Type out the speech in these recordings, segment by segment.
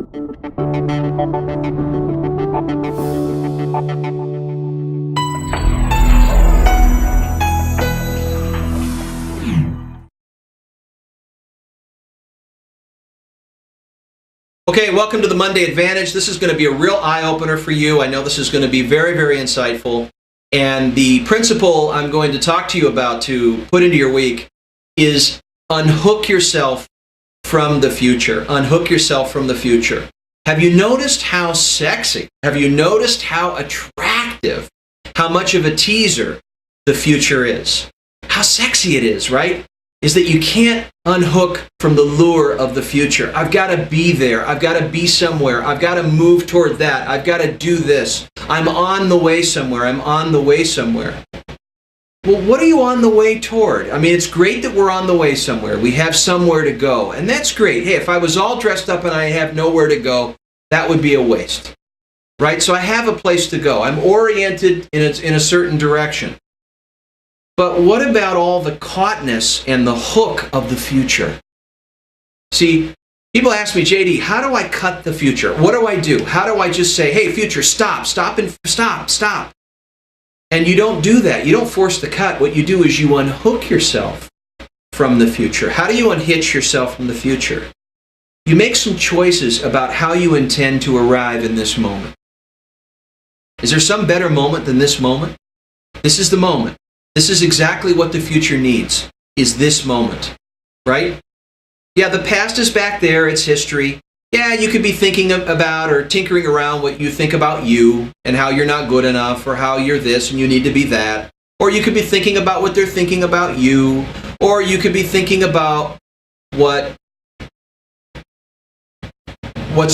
Okay, welcome to the Monday Advantage. This is going to be a real eye-opener for you. I know this is going to be very, very insightful. And the principle I'm going to talk to you about to put into your week is unhook yourself from the future. Unhook yourself from the future. Have you noticed how sexy, have you noticed how attractive, how much of a teaser the future is? How sexy it is, right? Is that you can't unhook from the lure of the future. I've got to be there. I've got to be somewhere. I've got to move toward that. I've got to do this. I'm on the way somewhere. I'm on the way somewhere. Well, what are you on the way toward? I mean, it's great that we're on the way somewhere. We have somewhere to go, and that's great. Hey, if I was all dressed up and I have nowhere to go, that would be a waste, right? So I have a place to go. I'm oriented in a certain direction. But what about all the caughtness and the hook of the future? See, people ask me, JD, how do I cut the future? What do I do? How do I just say, hey, future, stop, and stop? And you don't do that. You don't force the cut. What you do is you unhook yourself from the future. How do you unhitch yourself from the future? You make some choices about how you intend to arrive in this moment. Is there some better moment than this moment? This is the moment. This is exactly what the future needs, is this moment, right? Yeah, the past is back there, it's history. Yeah, you could be thinking about or tinkering around what you think about you and how you're not good enough or how you're this and you need to be that. Or you could be thinking about what they're thinking about you. Or you could be thinking about what's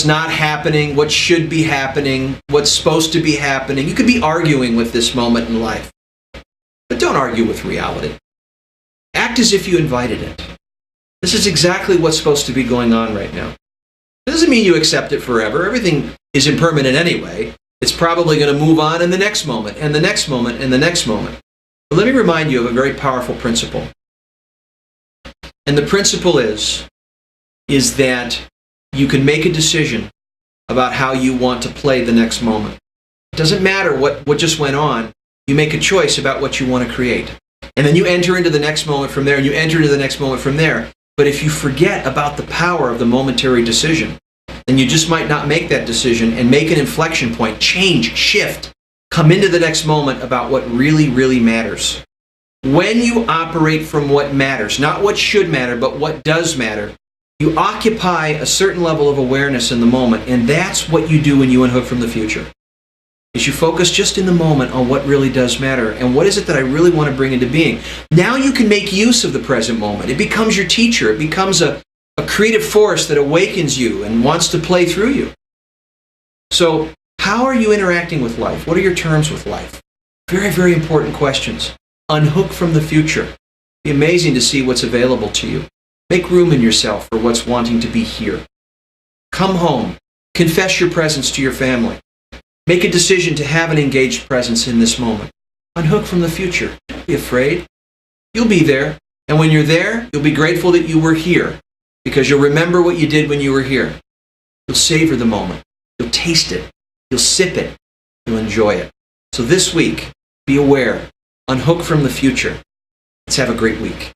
not happening, what should be happening, what's supposed to be happening. You could be arguing with this moment in life. But don't argue with reality. Act as if you invited it. This is exactly what's supposed to be going on right now. It doesn't mean you accept it forever. Everything is impermanent anyway. It's probably going to move on in the next moment, and the next moment, and the next moment. But let me remind you of a very powerful principle. And the principle is that you can make a decision about how you want to play the next moment. It doesn't matter what just went on. You make a choice about what you want to create. And then you enter into the next moment from there, and you enter into the next moment from there. But if you forget about the power of the momentary decision, then you just might not make that decision and make an inflection point, change, shift, come into the next moment about what really, really matters. When you operate from what matters, not what should matter, but what does matter, you occupy a certain level of awareness in the moment, and that's what you do when you unhook from the future. Is you focus just in the moment on what really does matter and what is it that I really want to bring into being. Now you can make use of the present moment. It becomes your teacher. It becomes a creative force that awakens you and wants to play through you. So how are you interacting with life? What are your terms with life? Very, very important questions. Unhook from the future. It'd be amazing to see what's available to you. Make room in yourself for what's wanting to be here. Come home. Confess your presence to your family. Make a decision to have an engaged presence in this moment. Unhook from the future. Don't be afraid. You'll be there. And when you're there, you'll be grateful that you were here because you'll remember what you did when you were here. You'll savor the moment. You'll taste it. You'll sip it. You'll enjoy it. So this week, be aware. Unhook from the future. Let's have a great week.